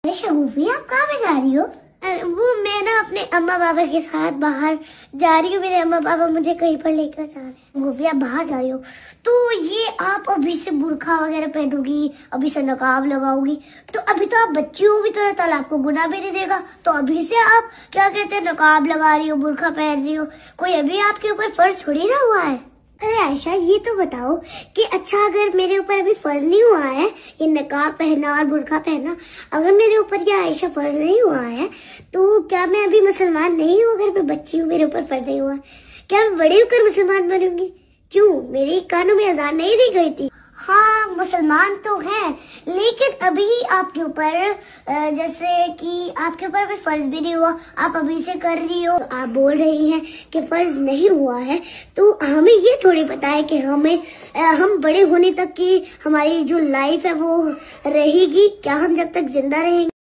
शगुफी, आप कहाँ पे जा रही हो? वो मैं ना अपने अम्मा बाबा के साथ बाहर जा रही हूँ। मेरे अम्मा बाबा मुझे कहीं पर लेकर जा रहे हैं। गुफी, आप बाहर जा रही हो तो ये आप अभी से बुर्खा वगैरह पहनोगी, अभी से नकाब लगाओगी तो अभी तो आप बच्ची हो, भी तो ताला आपको गुनाह भी नहीं देगा। तो अभी से आप क्या कहते हैं, नकाब लगा रही हो, बुर्खा पहन रही हो, कोई अभी आपके ऊपर फर्ज थोड़ी ना हुआ है। अरे आयशा, ये तो बताओ कि अच्छा अगर मेरे ऊपर अभी फर्ज नहीं हुआ है ये नकाब पहनना और बुर्खा पहनना, अगर मेरे ऊपर ये आयशा फर्ज नहीं हुआ है तो क्या मैं अभी मुसलमान नहीं हूँ? अगर मैं बच्ची हूँ, मेरे ऊपर फर्ज नहीं हुआ, क्या मैं बड़ी होकर मुसलमान बनूंगी? क्यों, मेरे कानों में अजान नहीं दी गई थी? हाँ, मुसलमान तो है, लेकिन अभी आपके ऊपर जैसे कि आपके ऊपर अभी फर्ज भी नहीं हुआ, आप अभी से कर रही हो, आप बोल रही हैं कि फर्ज नहीं हुआ है। तो हमें ये थोड़ी पता है कि हम बड़े होने तक की हमारी जो लाइफ है वो रहेगी क्या, हम जब तक जिंदा रहेंगे।